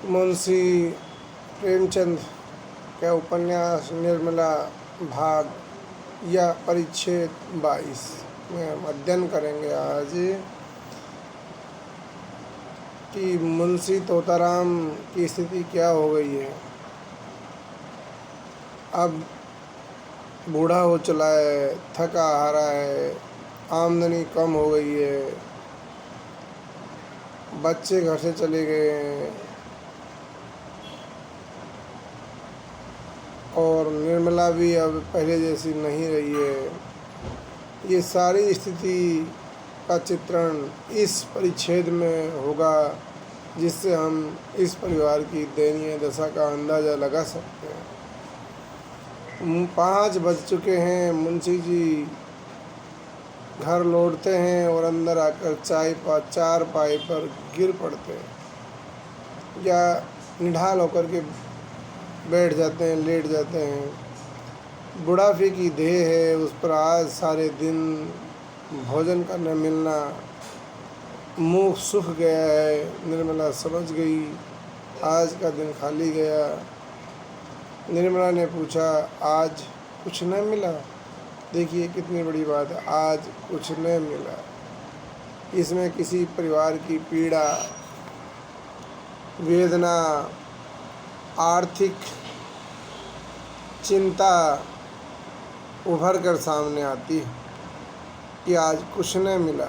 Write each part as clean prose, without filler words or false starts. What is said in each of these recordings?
मुंशी प्रेमचंद का उपन्यास निर्मला भाग या परिच्छेद 22 में हम अध्ययन करेंगे आज कि मुंशी तोताराम की स्थिति क्या हो गई है। अब बूढ़ा हो चला है, थका हारा है, आमदनी कम हो गई है, बच्चे घर से चले गए हैं और निर्मला भी अब पहले जैसी नहीं रही है। ये सारी स्थिति का चित्रण इस परिच्छेद में होगा, जिससे हम इस परिवार की दयनीय दशा का अंदाज़ा लगा सकते हैं। 5 बज चुके हैं। मुंशी जी घर लौटते हैं और अंदर आकर चारपाई पर गिर पड़ते हैं या निढाल होकर के बैठ जाते हैं, लेट जाते हैं। बुढ़ापे की देह है, उस पर आज सारे दिन भोजन का न मिलना मुँह सूख गया है। निर्मला समझ गई आज का दिन खाली गया। निर्मला ने पूछा, आज कुछ न मिला? देखिए कितनी बड़ी बात है, आज कुछ न मिला। इसमें किसी परिवार की पीड़ा, वेदना, आर्थिक चिंता उभर कर सामने आती है कि आज कुछ न मिला।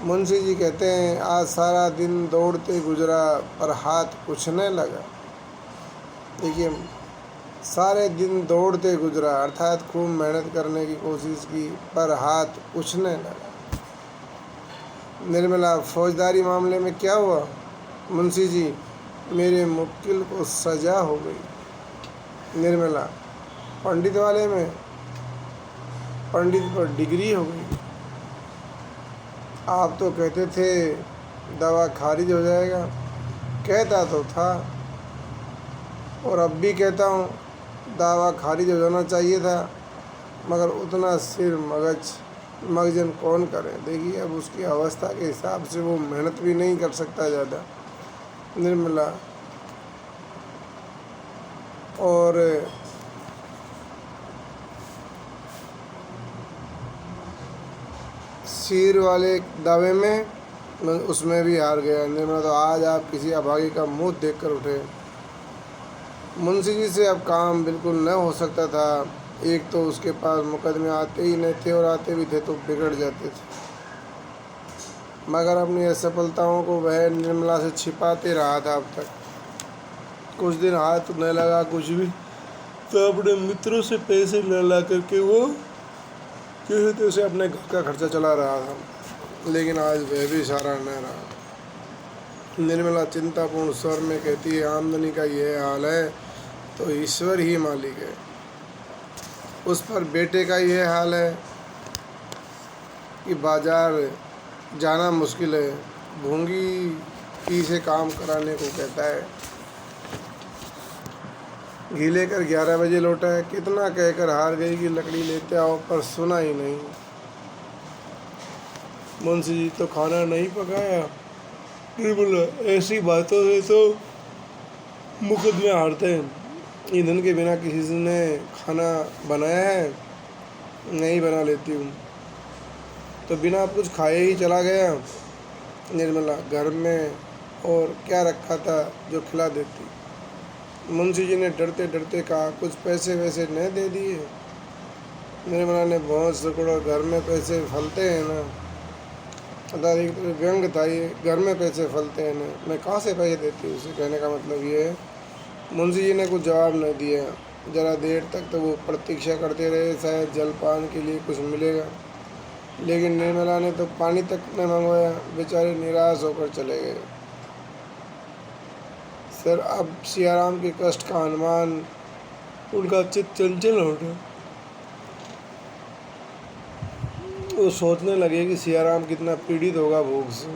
मुंशी जी कहते हैं, आज सारा दिन दौड़ते गुजरा पर हाथ कुछ न लगा। देखिए, सारे दिन दौड़ते गुजरा अर्थात खूब मेहनत करने की कोशिश की पर हाथ कुछ न लगा। निर्मला, फौजदारी मामले में क्या हुआ? मुंशी जी, मेरे मुवक्किल को सजा हो गई। निर्मला, पंडित वाले में? पंडित पर डिग्री हो गई। आप तो कहते थे दवा खारिज हो जाएगा। कहता तो था और अब भी कहता हूँ, दावा खारिज हो जाना चाहिए था, मगर उतना सिर मगजन कौन करे। देखिए, अब उसकी अवस्था के हिसाब से वो मेहनत भी नहीं कर सकता ज़्यादा। निर्मला, और सिर वाले दावे में उसमें भी हार गया। निर्मला, तो आज आप किसी अभागी का मुँह देखकर उठे। मुंशी जी से अब काम बिल्कुल न हो सकता था। एक तो उसके पास मुकदमे आते ही नहीं थे और आते भी थे तो बिगड़ जाते थे, मगर अपनी असफलताओं को वह निर्मला से छिपाते रहा था अब तक। कुछ दिन हाथ न लगा कुछ भी, तो अपने मित्रों से पैसे न ला करके वो किसी तरह से अपने घर का खर्चा चला रहा था, लेकिन आज वह भी सारा न रहा। निर्मला चिंतापूर्ण स्वर में कहती है, आमदनी का यह हाल है तो ईश्वर ही मालिक है। उस पर बेटे का यह हाल है कि बाजार जाना मुश्किल है, भूंगी पी से काम कराने को कहता है। घी लेकर 11 बजे लौटा है। कितना कहकर हार गई कि लकड़ी लेते आओ, पर सुना ही नहीं। मुंशी जी, तो खाना नहीं पकाया? निर्मला, ऐसी बातों से तो मुकदमे हारते हैं। ईंधन के बिना किसी ने खाना बनाया है? नहीं बना लेती हूँ। तो बिना कुछ खाए ही चला गया। निर्मला, घर में और क्या रखा था जो खिला देती? मुंशी जी ने डरते डरते कहा, कुछ पैसे वैसे न दे दिए? निर्मला ने बहुत सकुड़ा, घर में पैसे फलते हैं ना। एक व्यंग था ये, घर में पैसे फलते हैं ना, मैं कहाँ से पैसे देती हूँ? उसे कहने का मतलब ये है। मुंशी जी ने कुछ जवाब न दिया। ज़रा देर तक तो वो प्रतीक्षा करते रहे, शायद जलपान के लिए कुछ मिलेगा, लेकिन निर्मला ने तो पानी तक न मंगवाया। बेचारे निराश होकर चले गए। सर, अब सियाराम के कष्ट का अनुमान उनका चित्त चंचल हो गया। वो सोचने लगे कि सियाराम कितना पीड़ित होगा भूख से।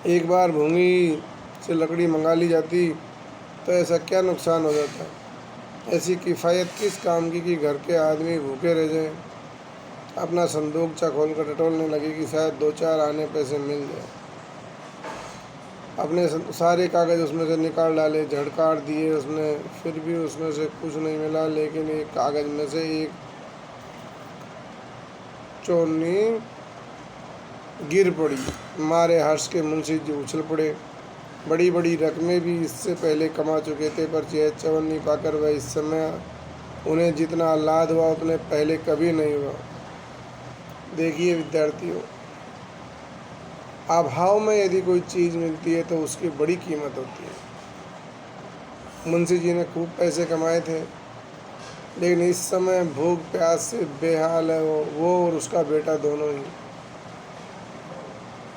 एक बार भूमि से लकड़ी मंगा ली जाती तो ऐसा क्या नुकसान हो जाता? ऐसी किफ़ायत किस काम की कि घर के आदमी भूखे रह जाएं। अपना संदूकचा खोलकर टटोलने लगे कि शायद 2-4 आने पैसे मिल जाए। अपने सारे कागज़ उसमें से निकाल डाले, झड़काड़ दिए उसने, फिर भी उसमें से कुछ नहीं मिला। लेकिन एक कागज़ में से एक चौनी गिर पड़ी। मारे हर्ष के मुंशी जी उछल पड़े। बड़ी बड़ी रकमें भी इससे पहले कमा चुके थे, पर यह चवन्नी पाकर वह इस समय उन्हें जितना आह्लाद हुआ उतने पहले कभी नहीं हुआ। देखिए विद्यार्थियों, अभाव में यदि कोई चीज़ मिलती है तो उसकी बड़ी कीमत होती है। मुंशी जी ने खूब पैसे कमाए थे, लेकिन इस समय भूख प्यास से बेहाल है वो और उसका बेटा दोनों ही।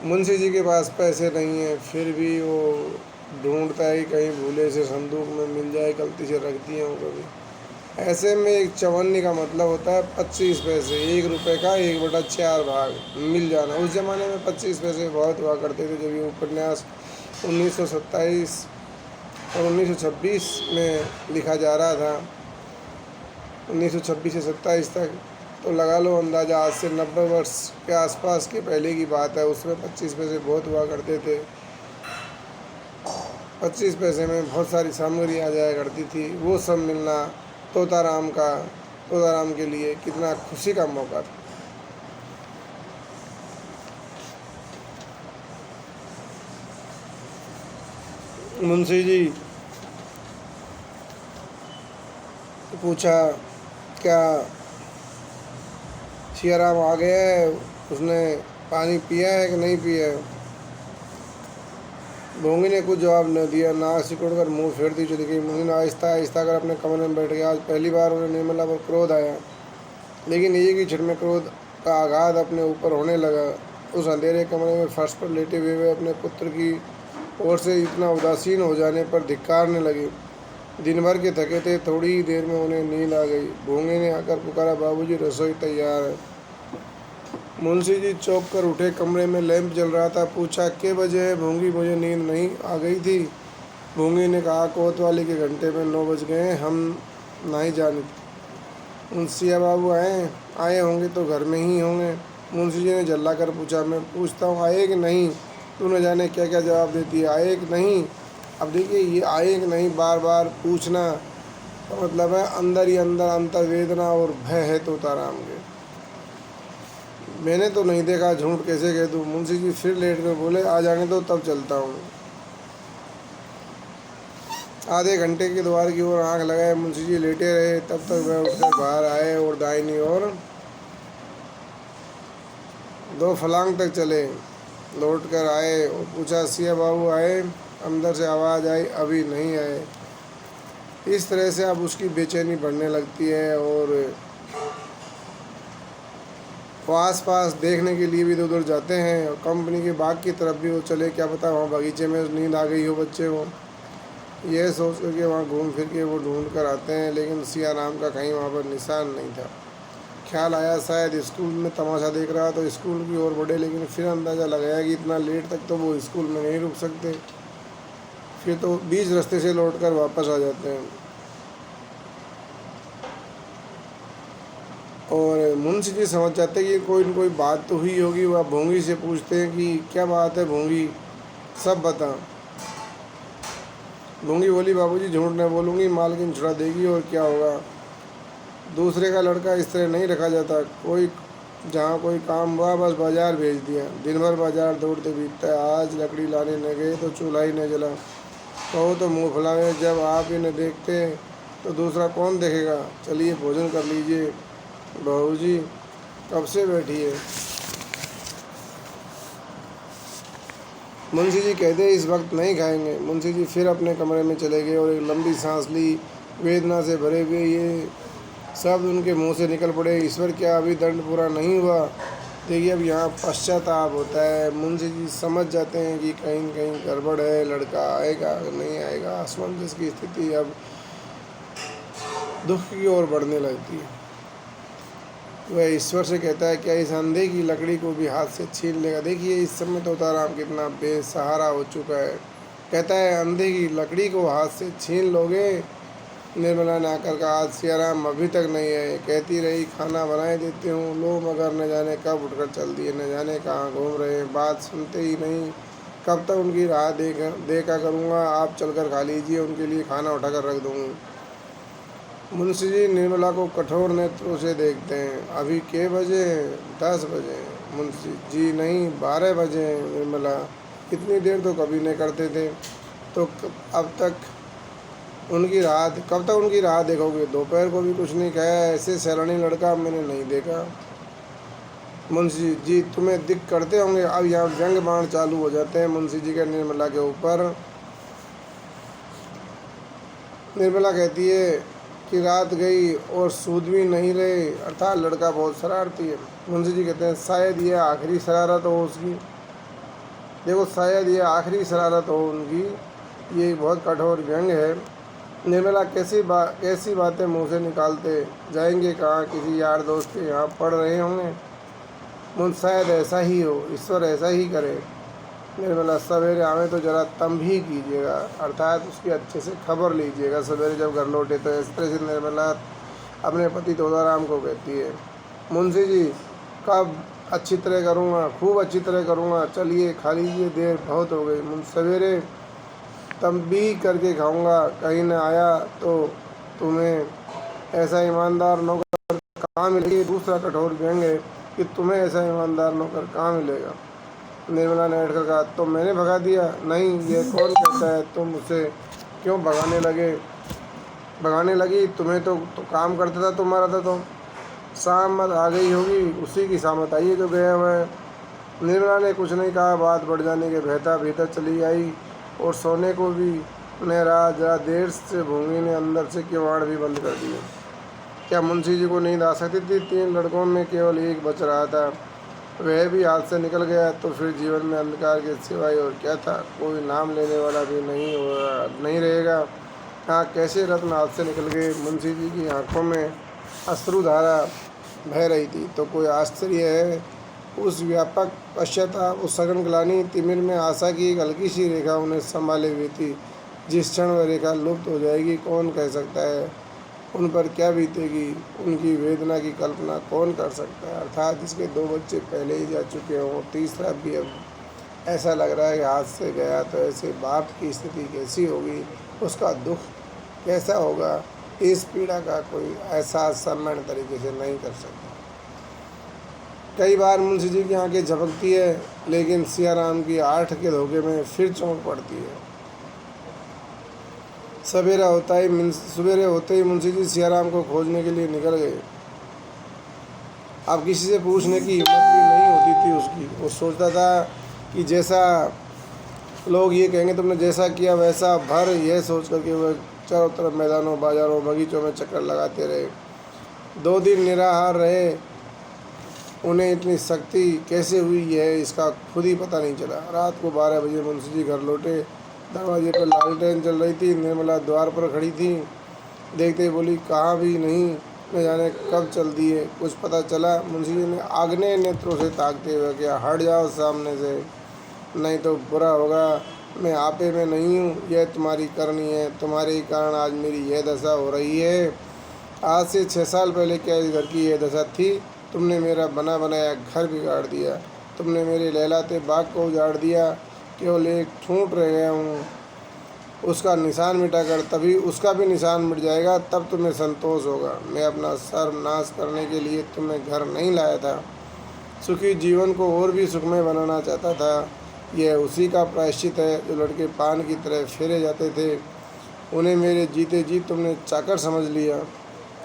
मुंशी जी के पास पैसे नहीं हैं, फिर भी वो ढूंढता है कि कहीं भूले से संदूक में मिल जाए, गलती से रख दिए हों कभी। ऐसे में एक चवन्नी का मतलब होता है 25 पैसे, 1 रुपये का 1/4 भाग मिल जाना। उस ज़माने में 25 पैसे बहुत हुआ करते थे। जब ये उपन्यास 1927 और 1926 में लिखा जा रहा था, 1926 से 27 तक, तो लगा लो अंदाज़ा आज से 90 वर्ष के आसपास के पहले की बात है। उसमें 25 पैसे बहुत हुआ करते थे। 25 पैसे में बहुत सारी सामग्री आ जाया करती थी। वो सब मिलना तोताराम के लिए कितना खुशी का मौका था। मुंशी जी पूछा, क्या सियाराम आ गया है? उसने पानी पिया है कि नहीं पिया है? भोंगी ने कुछ जवाब न दिया। नाक सिकुड़ कर मुँह फेरती चली गई। मुंशी ने आहिस्ता आहिस्ता कर अपने कमरे में बैठ गया। आज पहली बार उन्हें निर्मला पर क्रोध आया, लेकिन एक ही क्षण में क्रोध का आघात अपने ऊपर होने लगा। उस अंधेरे कमरे में फर्श पर लेटे हुए वे अपने पुत्र की ओर से इतना उदासीन हो जाने पर धिक्कारने लगे। दिन भर के थके थे, थोड़ी ही देर में उन्हें नींद आ गई। भोंगे ने आकर पुकारा, बाबूजी रसोई तैयार है। मुंशी जी चौंक कर उठे। कमरे में लैंप जल रहा था। पूछा, कितने बजे है भोंगी? मुझे नींद नहीं आ गई थी। भोंगी ने कहा, कोतवाली के घंटे में 9 बज गए, हम नहीं जाने। मुंशिया बाबू आए होंगे तो घर में ही होंगे। मुंशी जी ने झल्ला कर पूछा, मैं पूछता हूँ आए कि नहीं, तू न जाने क्या क्या जवाब देती है। आए कि नहीं? अब देखिए, ये आए कि नहीं बार बार पूछना का मतलब है अंदर ही अंदर अंतर्वेदना और भय है तोताराम के। मैंने तो नहीं देखा, झूठ कैसे कह दूँ? मुंशी जी फिर लेट कर बोले, आ जाने दो तब चलता हूँ। आधे घंटे के द्वार की ओर आंख लगाए मुंशी जी लेटे रहे। तब तक वह उठकर बाहर आए और दाहिनी ओर 2 फलांग तक चले। लौट कर आए और पूछा, सिया बाबू आए? अंदर से आवाज़ आई, अभी नहीं आए। इस तरह से अब उसकी बेचैनी बढ़ने लगती है और वो आस पास देखने के लिए भी इधर उधर जाते हैं और कंपनी के बाग की तरफ भी वो चले, क्या पता वहाँ बगीचे में नींद आ गई हो बच्चे को। यह सोच कर के वहाँ घूम फिर के वो ढूंढ कर आते हैं, लेकिन सियाराम का कहीं वहाँ पर निशान नहीं था। ख्याल आया शायद स्कूल में तमाशा देख रहा तो स्कूल की ओर बढ़े, लेकिन फिर अंदाज़ा लगाया कि इतना लेट तक तो वो स्कूल में नहीं रुक सकते, फिर तो बीच रास्ते से लौट कर वापस आ जाते हैं। और मुंशी जी समझ जाते हैं कि कोई न कोई बात तो हुई होगी। वह भोंगी से पूछते हैं कि क्या बात है भोंगी, सब बता। भोंगी बोली, बाबूजी झूठ न बोलूँगी, मालकिन छुड़ा देगी और क्या होगा। दूसरे का लड़का इस तरह नहीं रखा जाता। जहाँ कोई काम हुआ बस बाजार भेज दिया। दिन भर बाजार दौड़ते बीतता है। आज लकड़ी लाने न गए तो चूल्हा ही न जला। कहो तो मुँह फुलावे, जब आप ही न देखते तो दूसरा कौन देखेगा। चलिए भोजन कर लीजिए। बहू जी कब से बैठी है? मुंशी जी कहते इस वक्त नहीं खाएंगे। मुंशी जी फिर अपने कमरे में चले गए और एक लंबी सांस ली। वेदना से भरे हुए ये शब्द उनके मुंह से निकल पड़े, ईश्वर क्या अभी दंड पूरा नहीं हुआ? देखिए, अब यहाँ पश्चाताप होता है। मुंशी जी समझ जाते हैं कि कहीं न कहीं गड़बड़ है, लड़का आएगा नहीं आएगा। असमंजस की स्थिति अब दुख की ओर बढ़ने लगती है। वह ईश्वर से कहता है, क्या इस अंधे की लकड़ी को भी हाथ से छीन लेगा? देखिए इस समय तोताराम कितना बेसहारा हो चुका है। कहता है, अंधे की लकड़ी को हाथ से छीन लोगे? निर्मला ने आकर कहा, आज सियाराम अभी तक नहीं है। कहती रही, खाना बनाए देती हूँ। लो मगर न जाने कब उठकर चल दिए, न जाने कहाँ घूम रहे हैं, बात सुनते ही नहीं। कब तक उनकी राह देखा करूँगा। आप चलकर खा लीजिए, उनके लिए खाना उठाकर रख दूँगी। मुंशी जी निर्मला को कठोर नेत्रों से देखते हैं। अभी के बजे हैं? 10 बजे हैं। मुंशी जी नहीं, 12 बजे हैं। निर्मला इतनी देर तो कभी नहीं करते थे। तो अब तक कब तक उनकी राह देखोगे? दोपहर को भी कुछ नहीं खाया। ऐसे सैलानी लड़का मैंने नहीं देखा। मुंशी जी तुम्हें दिक करते होंगे। अब यहाँ व्यंग बाण चालू हो जाते हैं मुंशी जी के निर्मला के ऊपर। निर्मला कहती है कि रात गई और सूद भी नहीं रहे, अर्थात लड़का बहुत शरारती है। मुंशी जी कहते हैं शायद ये आखिरी शरारत हो उसकी। देखो, शायद ये आखिरी शरारत हो उनकी। ये बहुत कठोर व्यंग है। निर्मला कैसी बातें मुँह से निकालते जाएंगे। कहाँ किसी यार दोस्त के यहाँ पढ़ रहे होंगे। मुझ शायद ऐसा ही हो, ईश्वर ऐसा ही करे। निर्मला सवेरे आवे तो जरा तम भी कीजिएगा, अर्थात उसकी अच्छे से खबर लीजिएगा सवेरे जब घर लौटे। तो इस तरह से निर्मला अपने पति तोताराम को कहती है। मुंशी जी कब? अच्छी तरह करूँगा, खूब अच्छी तरह करूँगा। चलिए खा लीजिए, देर बहुत हो गई। सवेरे तम भी करके खाऊँगा। कहीं न आया तो तुम्हें ऐसा ईमानदार नौकर कहाँ मिलेगी। दूसरा कठोर व्यंग है कि तुम्हें ऐसा ईमानदार नौकर कहाँ मिलेगा। निर्मला ने हटकर कहा, तो मैंने भगा दिया? नहीं, ये कौन कहता है? तुम मुझसे क्यों भगाने लगी? तुम्हें तो काम करता था, तुम्हारा था। तो शामत आ गई होगी, उसी की शामत आई है जो गया हुआ है। निर्मला ने कुछ नहीं कहा। बात बढ़ जाने के भीतर चली आई और सोने को भी न रहा। जरा देर से भूमि ने अंदर से किवाड़ भी बंद कर दिए। क्या मुंशी जी को नींद आ सकती थी? 3 लड़कों में केवल एक बच रहा था, वह भी हाथ से निकल गया। तो फिर जीवन में अंधकार के सिवाय और क्या था? कोई नाम लेने वाला भी नहीं रहेगा। हाँ, कैसे रत्न हाथ से निकल गए। मुंशी जी की आंखों में अश्रुधारा बह रही थी। तो कोई आश्चर्य है? उस व्यापक पश्चाताप, उस सघन ग्लानि, तिमिर में आशा की एक हल्की सी रेखा उन्हें संभाले हुई थी। जिस क्षण वह रेखा लुप्त हो जाएगी, कौन कह सकता है उन पर क्या बीतेगी। उनकी वेदना की कल्पना कौन कर सकता है। अर्थात जिसके 2 बच्चे पहले ही जा चुके हों, तीसरा भी अब ऐसा लग रहा है कि हाथ से गया, तो ऐसे बाप की स्थिति कैसी होगी, उसका दुख कैसा होगा। इस पीड़ा का कोई एहसास सामान्य तरीके से नहीं कर सकता। कई बार मुंशी जी की आंखें झपकती है, लेकिन सियाराम की 8 के धोखे में फिर चौंक पड़ती है। सवेरे होते ही मुंशी जी सियाराम को खोजने के लिए निकल गए। अब किसी से पूछने की हिम्मत भी नहीं होती थी उसकी। वो सोचता था कि जैसा लोग ये कहेंगे तुमने जैसा किया वैसा भर, यह सोच करके वह चारों तरफ मैदानों, बाजारों, बगीचों में चक्कर लगाते रहे। 2 दिन निराहार रहे। उन्हें इतनी शक्ति कैसे हुई है, इसका खुद ही पता नहीं चला। रात को 12 बजे मुंशी जी घर लौटे। दरवाजे पर लालटेन चल रही थी। निर्मला द्वार पर खड़ी थी। देखते ही बोली, कहाँ भी नहीं, न जाने कब चल दी है, कुछ पता चला? मुंशी जी ने आग्नेय नेत्रों से ताकते हुए क्या, हट जाओ सामने से, नहीं तो बुरा होगा। मैं आपे में नहीं हूँ, यह तुम्हारी करनी है। तुम्हारे ही कारण आज मेरी यह दशा हो रही है। आज से 6 साल पहले क्या इस घर की यह दशा थी? तुमने मेरा बना बनाया घर बिगाड़ दिया। तुमने मेरे लहलाते बाग को उजाड़ दिया। केवल एक ठूंठ रह गया हूँ, उसका निशान मिटाकर, तभी उसका भी निशान मिट जाएगा, तब तुम्हें संतोष होगा। मैं अपना सर्वनाश करने के लिए तुम्हें घर नहीं लाया था, सुखी जीवन को और भी सुखमय बनाना चाहता था। यह उसी का प्रायश्चित है जो लड़के पान की तरह फेरे जाते थे। उन्हें मेरे जीते जी तुमने चाकर समझ लिया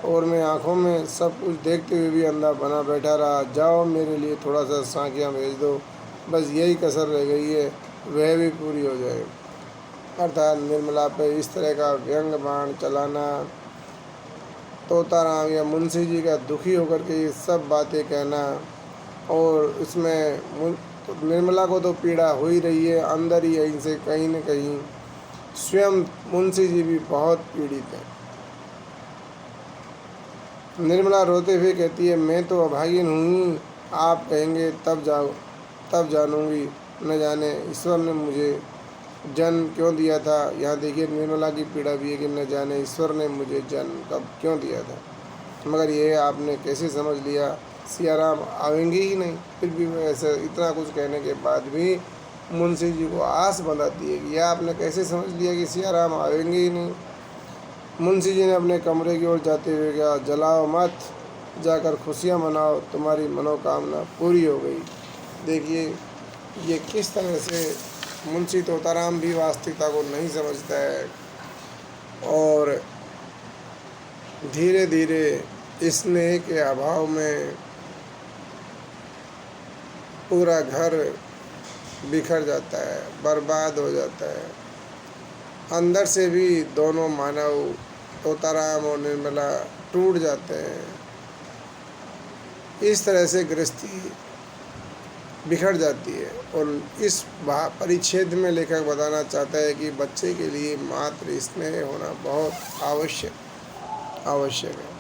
और मैं आँखों में सब कुछ देखते हुए भी अंधा बना बैठा रहा। जाओ, मेरे लिए थोड़ा सा साँकियाँ भेज दो, बस यही कसर रह गई है, वह भी पूरी हो जाए। अर्थात निर्मला पे इस तरह का व्यंग बाण चलाना, तोताराम या मुंशी जी का दुखी होकर के ये सब बातें कहना, और इसमें निर्मला को तो पीड़ा हो ही रही है अंदर ही, यहीं से कहीं न कहीं स्वयं मुंशी जी भी बहुत पीड़ित हैं। निर्मला रोते हुए कहती है, मैं तो अभागिन हूँ, आप कहेंगे तब जानूंगी। न जाने ईश्वर ने मुझे जन्म क्यों दिया था। यहाँ देखिए निर्मला की पीड़ा भी है कि न जाने ईश्वर ने मुझे जन्म कब क्यों दिया था। मगर ये आपने कैसे समझ लिया? सियाराम आवेंगे ही नहीं। फिर भी ऐसे इतना कुछ कहने के बाद भी मुंशी जी को आस बंधाती है कि यह आपने कैसे समझ लिया कि सियाराम आएंगे ही नहीं। मुंशी जी ने अपने कमरे की ओर जाते हुए कहा, जलाओ मत, जाकर खुशियाँ मनाओ, तुम्हारी मनोकामना पूरी हो गई। देखिए ये किस तरह से मुंशी तोताराम भी वास्तविकता को नहीं समझता है और धीरे धीरे स्नेह के अभाव में पूरा घर बिखर जाता है, बर्बाद हो जाता है। अंदर से भी दोनों मानव तोताराम और निर्मला टूट जाते हैं। इस तरह से गृहस्थी बिखर जाती है और इस परिच्छेद में लेखक बताना चाहता है कि बच्चे के लिए मातृ स्नेह होना बहुत आवश्यक है।